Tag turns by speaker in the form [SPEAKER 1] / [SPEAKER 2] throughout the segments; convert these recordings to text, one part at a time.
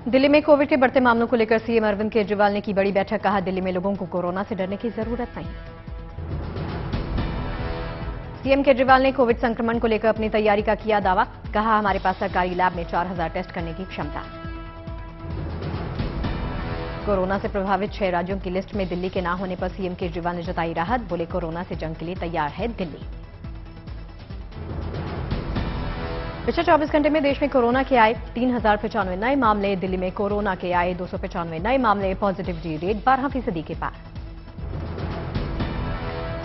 [SPEAKER 1] दिल्ली में कोविड के बढ़ते मामलों को लेकर सीएम अरविंद केजरीवाल ने की बड़ी बैठक। कहा, दिल्ली में लोगों को कोरोना से डरने की जरूरत नहीं। सीएम केजरीवाल ने कोविड संक्रमण को लेकर अपनी तैयारी का किया दावा। कहा, हमारे पास सरकारी लैब में 4000 टेस्ट करने की क्षमता। कोरोना से प्रभावित 6 राज्यों की लिस्ट में दिल्ली के ना होने पर सीएम केजरीवाल ने जताई राहत। बोले, कोरोना से जंग के लिए तैयार है दिल्ली। पिछले 24 घंटे में देश में कोरोना के आए 3095 नए मामले। दिल्ली में कोरोना के आए 295 नए मामले। पॉजिटिविटी रेट 12% के पार।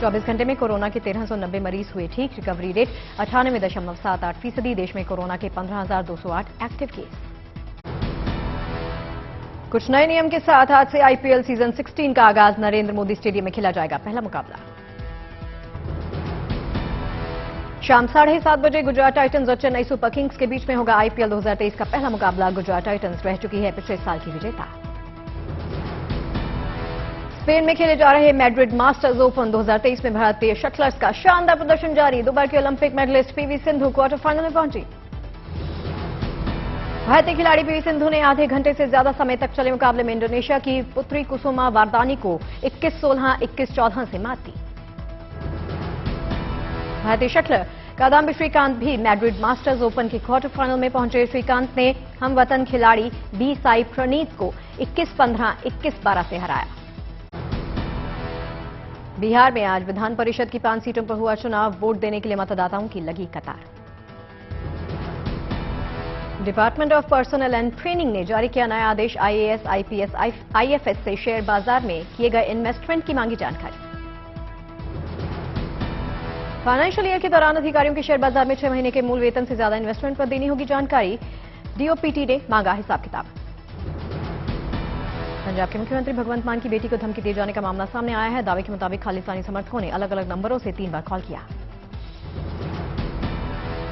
[SPEAKER 1] 24 घंटे में कोरोना के 1390 मरीज हुए ठीक। Recovery rate 98.78%। देश में कोरोना के 15,208 एक्टिव केस। कुछ नए नियम के साथ आज से आईपीएल सीजन 16 का आगाज। नरेंद्र मोदी स्टेडियम में खेला जाएगा पहला मुकाबला। शाम 7:30 बजे गुजरात टाइटंस और चेन्नई सुपर किंग्स के बीच में होगा आईपीएल 2023 का पहला मुकाबला। गुजरात टाइटंस रह चुकी है पिछले साल की विजेता। स्पेन में खेले जा रहे मैड्रिड मास्टर्स ओपन 2023 में भारतीय शटलर्स का शानदार प्रदर्शन जारी। दुबई के Olympic medalist PV Sindhu quarter final में पहुंची। भारतीय खिलाड़ी पीवी सिंधु ने आधे घंटे से ज्यादा समय तक चले मुकाबले में इंडोनेशिया की पुत्री कुसुमा वारदानी को 21-16, 21-14 से मात दी। भारतीय शटलर कादाम्बी श्रीकांत भी मैड्रिड मास्टर्स ओपन के क्वार्टर फाइनल में पहुंचे। श्रीकांत ने हमवतन खिलाड़ी बी साई प्रणीत को 21-15, 21-12 से हराया। बिहार में आज विधान परिषद की 5 सीटों पर हुआ चुनाव। वोट देने के लिए मतदाताओं की लगी कतार। Department of personal and training ने जारी किया नया आदेश। आईएएस, आईपीएस, आईएफएस से शेयर बाजार में किए गए इन्वेस्टमेंट की मांगी जानकारी। फाइनेंशियल ईयर के दौरान अधिकारियों के शेयर बाजार में 6 महीने के मूल वेतन से ज्यादा इन्वेस्टमेंट पर देनी होगी जानकारी। डीओपीटी ने मांगा हिसाब किताब। पंजाब के मुख्यमंत्री भगवंत मान की बेटी को धमकी दिए जाने का मामला सामने आया है। दावे के मुताबिक खालिस्तानी समर्थकों ने अलग अलग नंबरों से 3 बार कॉल किया।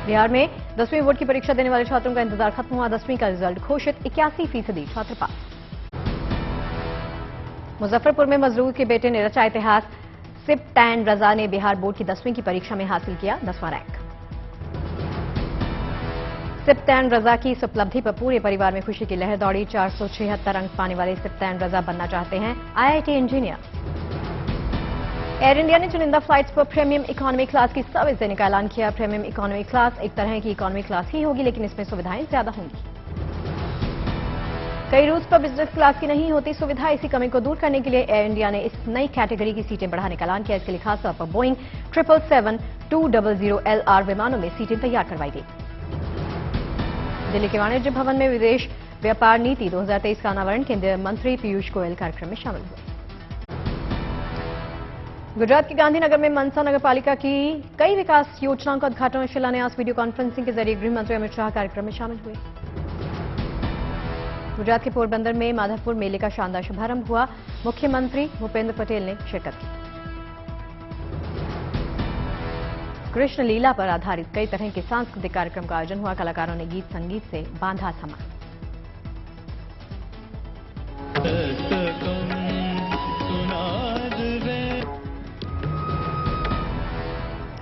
[SPEAKER 1] बिहार में 10वीं बोर्ड की परीक्षा देने वाले छात्रों का इंतजार खत्म हुआ। 10वीं का रिजल्ट घोषित। 81% छात्र पास। मुजफ्फरपुर में मजदूर के बेटे ने रचा इतिहास। सिप्टैन रजा ने बिहार बोर्ड की 10वीं की परीक्षा में हासिल किया 10वां रैंक। सिप्टैन रजा की इस उपलब्धि पर पूरे परिवार में खुशी की लहर दौड़ी। 476 अंक पाने वाले सिप्टैन रजा बनना चाहते हैं आईआईटी इंजीनियर। एयर इंडिया ने चुनिंदा फ्लाइट्स पर प्रीमियम इकोनॉमी क्लास की सर्विस देने का ऐलान किया। प्रीमियम इकोनॉमी क्लास एक तरह की इकोनॉमी क्लास ही होगी, लेकिन इसमें सुविधाएं ज्यादा होंगी। कई रूट्स पर बिजनेस क्लास की नहीं होती सुविधा। इसी कमी को दूर करने के लिए एयर इंडिया ने इस नई कैटेगरी की सीटें बढ़ाने का ऐलान किया। इसके लिए खासतौर पर बोइंग 777-200 LR विमानों में सीटें तैयार करवाई गई। दिल्ली के वाणिज्य भवन में विदेश व्यापार नीति 2023 का अनावरण केंद्रीय मंत्री पीयूष गोयल कार्यक्रम में शामिल हुए। गुजरात के गांधीनगर में मनसा नगर पालिका की कई विकास योजनाओं का उद्घाटन और शिलान्यास वीडियो कॉन्फ्रेंसिंग के जरिए गृह मंत्री अमित शाह कार्यक्रम में शामिल हुए। गुजरात के पोरबंदर में माधवपुर मेले का शानदार शुभारंभ हुआ। मुख्यमंत्री भूपेंद्र पटेल ने शिरकत की। कृष्ण लीला पर आधारित कई तरह के सांस्कृतिक कार्यक्रम का आयोजन हुआ। कलाकारों ने गीत संगीत से बांधा समा।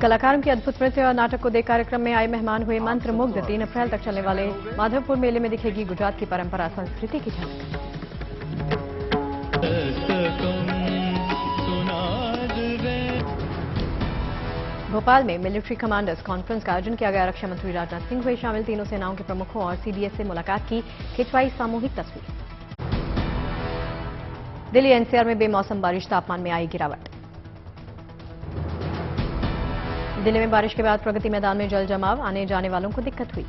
[SPEAKER 1] कलाकारों की अद्भुत नृत्य और नाटक को देख कार्यक्रम में आए मेहमान हुए मंत्रमुग्ध। 3 अप्रैल तक चलने वाले माधवपुर मेले में दिखेगी गुजरात की परंपरा संस्कृति की झलक। भोपाल में मिलिट्री कमांडर्स कॉन्फ्रेंस का आयोजन किया गया। रक्षा मंत्री राजनाथ सिंह हुए शामिल। तीनों सेनाओं के प्रमुखों और सीडीएस से मुलाकात की। खिंचवाई सामूहिक तस्वीर। दिल्ली एनसीआर में बेमौसम बारिश, तापमान में आई गिरावट। दिल्ली में बारिश के बाद प्रगति मैदान में जल जमाव, आने जाने वालों को दिक्कत हुई।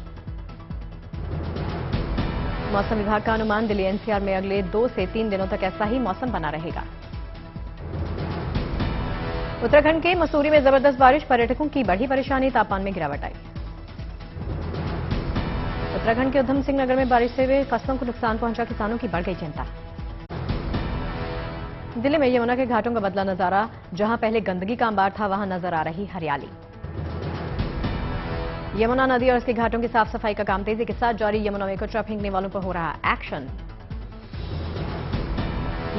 [SPEAKER 1] मौसम विभाग का अनुमान, दिल्ली एनसीआर में अगले 2 से 3 दिनों तक ऐसा ही मौसम बना रहेगा। उत्तराखंड के मसूरी में जबरदस्त बारिश, पर्यटकों की बढ़ी परेशानी, तापमान में गिरावट आई। उत्तराखंड के उधम सिंह नगर में बारिश से हुए फसलों को नुकसान पहुंचा, किसानों की बढ़ गई चिंता। दिल्ली में यमुना के घाटों का बदला नजारा, जहां पहले गंदगी का अंबार था वहां नजर आ रही हरियाली। यमुना नदी और इसके घाटों की साफ सफाई का काम तेजी के साथ जारी। यमुना में कचरा फेंकने वालों पर हो रहा एक्शन।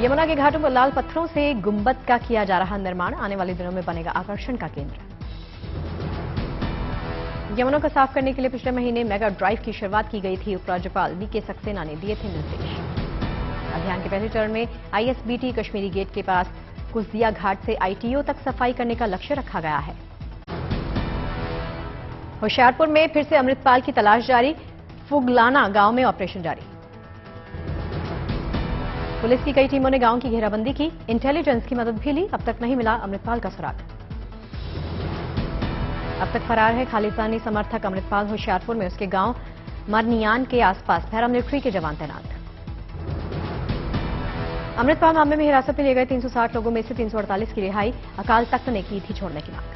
[SPEAKER 1] यमुना के घाटों पर लाल पत्थरों से गुंबद का किया जा रहा निर्माण, आने वाले दिनों में बनेगा आकर्षण का केंद्र। यमुना को साफ करने के लिए पिछले महीने मेगा ड्राइव की शुरुआत की गई थी। उपराज्यपाल वीके सक्सेना ने दिए थे निर्देश। अभियान के पहले चरण में आईएसबीटी कश्मीरी गेट के पास कुसदिया घाट से आईटीओ तक सफाई करने का लक्ष्य रखा गया है। होशियारपुर में फिर से अमृतपाल की तलाश जारी। फुगलाना गांव में ऑपरेशन जारी। पुलिस की कई टीमों ने गांव की घेराबंदी की। इंटेलिजेंस की मदद भी ली। अब तक नहीं मिला अमृतपाल का सुराग। अब तक फरार है खालिस्तानी समर्थक अमृतपाल। होशियारपुर में उसके गांव मरनियान के आसपास पैरामिलिट्री के जवान तैनात। अमृतपाल मामले में हिरासत में लिए गए 360 लोगों में से 348 की रिहाई। अकाल तख्त ने की थी छोड़ने की मांग।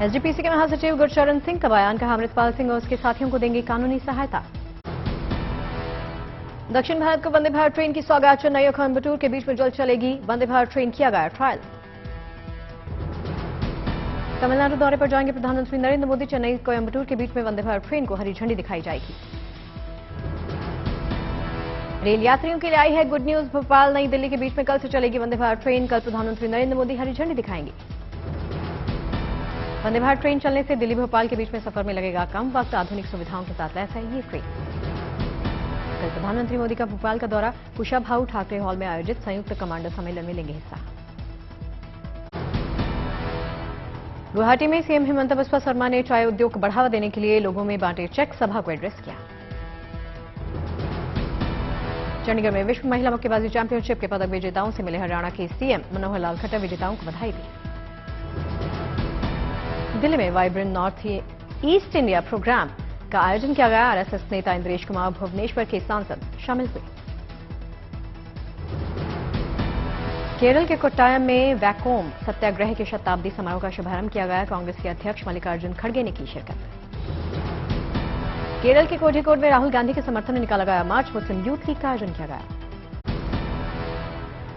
[SPEAKER 1] एसजीपीसी के महासचिव गुरचरण सिंह का बयान। कहा अमृतपाल सिंह और उसके साथियों को देंगे कानूनी सहायता। दक्षिण भारत को वंदे भारत ट्रेन की सौगात। चेन्नई और कोयम्बटूर के बीच में जल्द चलेगी वंदे भारत ट्रेन। किया गया ट्रायल। तमिलनाडु दौरे पर जाएंगे प्रधानमंत्री नरेंद्र मोदी। चेन्नई कोयम्बटूर के बीच में वंदे भारत ट्रेन को हरी झंडी दिखाई जाएगी। रेल यात्रियों के लिए आई है गुड न्यूज। भोपाल नई दिल्ली के बीच में कल से चलेगी वंदे भारत ट्रेन। कल प्रधानमंत्री नरेंद्र मोदी हरी झंडी दिखाएंगे। वंदे भारत ट्रेन चलने से दिल्ली भोपाल के बीच में सफर में लगेगा कम वक्त। आधुनिक सुविधाओं के साथ लैस है ये ट्रेन। कल प्रधानमंत्री मोदी का भोपाल का दौरा। कुशाभाऊ ठाकरे हॉल में आयोजित संयुक्त कमांडर सम्मेलन में लेंगे हिस्सा। गुवाहाटी में सीएम हिमंता बिस्वा शर्मा ने चाय उद्योग को बढ़ावा देने के लिए लोगों में बांटे चेक। सभा को एड्रेस किया। चंडीगढ़ में विश्व महिला मुक्केबाजी चैंपियनशिप के पदक विजेताओं से मिले हरियाणा के सीएम मनोहर लाल खट्टर। विजेताओं को बधाई दी। दिल्ली में vibrant North East India programme का आयोजन किया गया। आरएसएस नेता इंद्रेश कुमार, भुवनेश्वर के सांसद शामिल हुए। केरल के कोट्टायम में वैकोम सत्याग्रह के शताब्दी समारोह का शुभारंभ किया गया। कांग्रेस के अध्यक्ष मल्लिकार्जुन खड़गे ने की शिरकत। केरल के कोझिकोड में राहुल गांधी के समर्थन में निकाला गया मार्च। मुस्लिम यूथ लीग का आयोजन किया गया।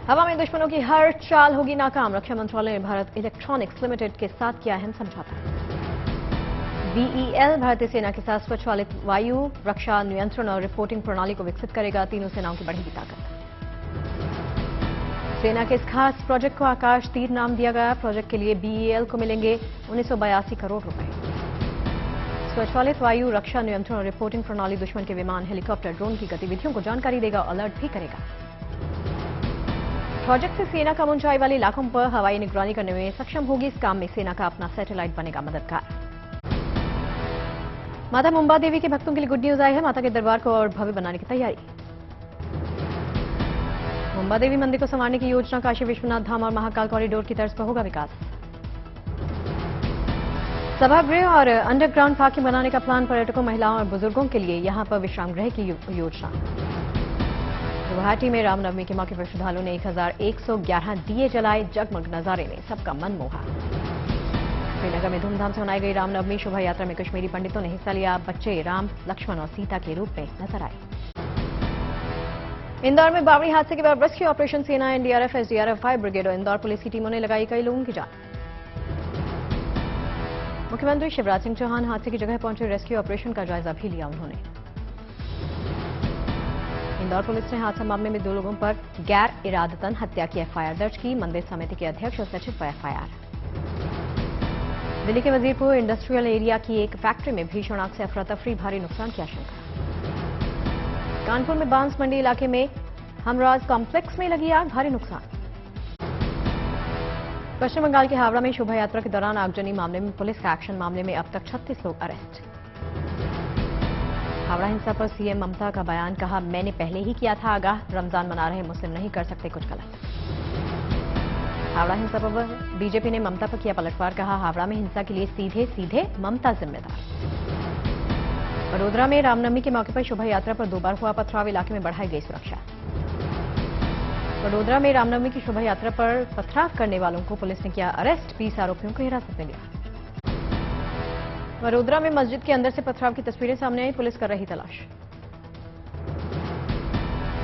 [SPEAKER 1] हवा में दुश्मनों की हर चाल होगी नाकाम। रक्षा मंत्रालय ने भारत इलेक्ट्रॉनिक्स लिमिटेड के साथ किया अहम समझौता। बीईएल भारतीय सेना के साथ स्वचालित वायु रक्षा नियंत्रण और रिपोर्टिंग प्रणाली को विकसित करेगा। तीनों सेनाओं की बढ़ेगी ताकत। सेना के इस खास प्रोजेक्ट को आकाश तीर नाम दिया गया। प्रोजेक्ट के लिए बीईएल को मिलेंगे 1982 करोड़ रुपए। स्वचालित वायु रक्षा नियंत्रण और रिपोर्टिंग प्रणाली दुश्मन के विमान, हेलीकॉप्टर, ड्रोन की गतिविधियों को जानकारी देगा, अलर्ट भी करेगा। प्रोजेक्ट से सेना कम ऊंचाई वाले इलाकों पर हवाई निगरानी करने में सक्षम होगी। इस काम में सेना का अपना सैटेलाइट बनेगा मददगार। माता मुंबा देवी के भक्तों के लिए गुड न्यूज आई है। माता के दरबार को और भव्य बनाने की तैयारी। मुंबा देवी मंदिर को संवारने की योजना। काशी विश्वनाथ धाम और महाकाल कॉरिडोर की तर्ज पर होगा विकास। सभागृह और अंडरग्राउंड पार्किंग बनाने का प्लान। पर्यटकों, महिलाओं और बुजुर्गों के लिए यहां पर विश्राम गृह की योजना। गुवाहाटी में रामनवमी के मौके पर श्रद्धालुओं ने 1111 दिए जलाए। जगमग नजारे ने सबका मन मोहा। श्रीनगर में धूमधाम से मनाई गई रामनवमी शोभा यात्रा में कश्मीरी पंडितों ने हिस्सा लिया। बच्चे राम, लक्ष्मण और सीता के रूप में नजर आए। इंदौर में बावड़ी हादसे के बाद रेस्क्यू ऑपरेशन। सेना, एनडीआरएफ, एसडीआरएफ, फायर ब्रिगेड और इंदौर पुलिस की टीमों ने लगाई कई लोगों की जान। मुख्यमंत्री शिवराज सिंह चौहान हादसे की जगह पहुंचे। रेस्क्यू ऑपरेशन का जायजा भी लिया उन्होंने। इंदौर पुलिस ने हादसा मामले में 2 लोगों पर गैर इरादतन हत्या की एफआईआर दर्ज की। मंदिर समिति के अध्यक्ष और सचिव पर एफआईआर। दिल्ली के वजीरपुर इंडस्ट्रियल एरिया की एक फैक्ट्री में भीषण आग से अफरा तफरी, भारी नुकसान की आशंका। कानपुर में बांस मंडी इलाके में हमराज कॉम्प्लेक्स में लगी आग, भारी नुकसान। पश्चिम बंगाल के हावड़ा में शोभा यात्रा के दौरान आगजनी मामले में पुलिस का एक्शन। मामले में अब तक 36 लोग अरेस्ट। हावड़ा हिंसा पर सीएम ममता का बयान। कहा मैंने पहले ही किया था आगाह। रमजान मना रहे मुस्लिम नहीं कर सकते कुछ गलत। हावड़ा हिंसा पर बीजेपी ने ममता पर किया पलटवार। कहा हावड़ा में हिंसा के लिए सीधे सीधे ममता जिम्मेदार। वडोदरा में रामनवमी के मौके पर शोभा यात्रा पर 2 बार हुआ पथराव। इलाके में बढ़ाई गई सुरक्षा। वडोदरा में रामनवमी की शोभा यात्रा पर पथराव करने वालों को पुलिस ने किया अरेस्ट। 20 आरोपियों को हिरासत में लिया। वडोदरा में मस्जिद के अंदर से पथराव की तस्वीरें सामने आई। पुलिस कर रही तलाश।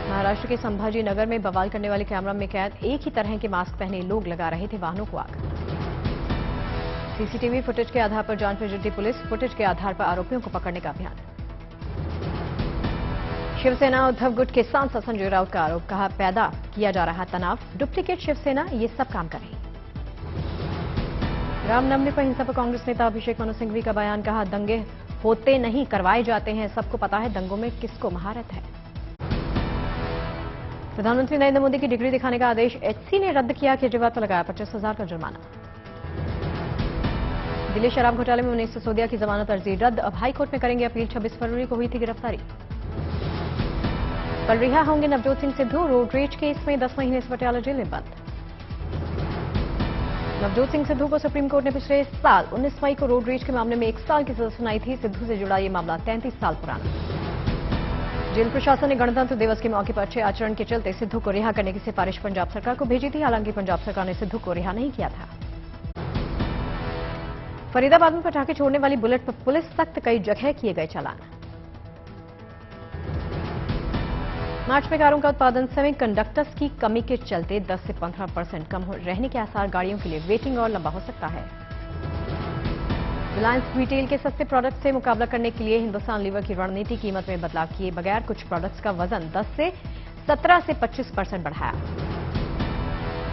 [SPEAKER 1] महाराष्ट्र के संभाजी नगर में बवाल करने वाले कैमरा में कैद एक ही तरह के मास्क पहने लोग लगा रहे थे वाहनों को आग। सीसीटीवी फुटेज के आधार पर जांच में जुटी पुलिस। फुटेज के आधार पर आरोपियों को पकड़ने का अभियान। शिवसेना उद्धव गुट के सांसद संजय राउत का आरोप। कहा पैदा किया जा रहा तनाव, डुप्लीकेट शिवसेना ये सब काम कर रही। रामनवमी पर हिंसा पर कांग्रेस नेता अभिषेक मनु सिंघवी का बयान, कहा दंगे होते नहीं करवाए जाते हैं, सबको पता है दंगों में किसको महारत है। प्रधानमंत्री नरेंद्र मोदी की डिग्री दिखाने का आदेश एचसी ने रद्द किया, केजरीवाल पर लगाया 25,000 का जुर्माना। दिल्ली शराब घोटाले में मनीष सिसोदिया की जमानत अर्जी रद्द, अब हाईकोर्ट में करेंगे अपील, 26 फरवरी को हुई थी गिरफ्तारी। कल रिहा होंगे Navjot Singh Sidhu, road rage case में 10 महीने से पटियाला जेल में बंद। नवजोत सिंह सिद्धू को सुप्रीम कोर्ट ने पिछले साल 19 मई को रोड रेज के मामले में 1 साल की सजा सुनाई थी। सिद्धू से जुड़ा ये मामला 33 साल पुराना। जेल प्रशासन ने गणतंत्र दिवस के मौके पर अच्छे आचरण के चलते सिद्धू को रिहा करने की सिफारिश पंजाब सरकार को भेजी थी, हालांकि पंजाब सरकार ने सिद्धू को रिहा नहीं किया था। फरीदाबाद में पटाखे छोड़ने वाली बुलेट पर पुलिस सख्त, कई जगह किए गए चालान। मार्च में कारों का उत्पादन सेमीकंडक्टर्स की कमी के चलते 10 से 15% कम रहने के आसार, गाड़ियों के लिए वेटिंग और लंबा हो सकता है। रिलायंस रिटेल के सस्ते प्रोडक्ट से मुकाबला करने के लिए हिंदुस्तान लीवर की रणनीति, कीमत में बदलाव किए बगैर कुछ प्रोडक्ट्स का वजन 10 से 17 से 25% बढ़ाया।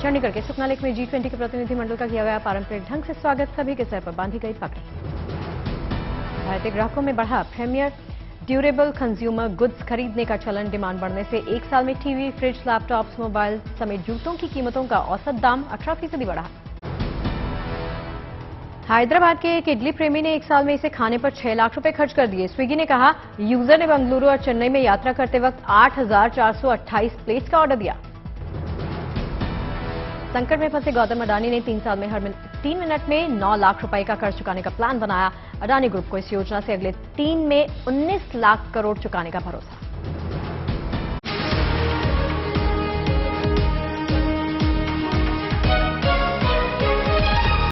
[SPEAKER 1] चंडीगढ़ के सुखना लेक में G20 के प्रतिनिधिमंडल का किया गया पारंपरिक ढंग से स्वागत, सभी के सर पर बांधी गई पगड़ी। भारतीय ग्राहकों में बढ़ा प्रीमियर ड्यूरेबल कंज्यूमर गुड्स खरीदने का चलन, डिमांड बढ़ने से 1 साल में टीवी, फ्रिज, लैपटॉप्स, मोबाइल समेत जूतों की कीमतों का औसत दाम 18% बढ़ा। हैदराबाद के एक इडली प्रेमी ने 1 साल में इसे खाने पर 6 लाख रुपए खर्च कर दिए। स्विगी ने कहा यूजर ने बेंगलुरु और चेन्नई में यात्रा करते वक्त 8,428 प्लेट्स का ऑर्डर दिया। संकट में फंसे गौतम अडानी ने 3 साल में हर 3 मिनट में 9 लाख रुपए का कर्ज चुकाने का प्लान बनाया। अडानी ग्रुप को इस योजना से अगले 3 में 19 लाख करोड़ चुकाने का भरोसा।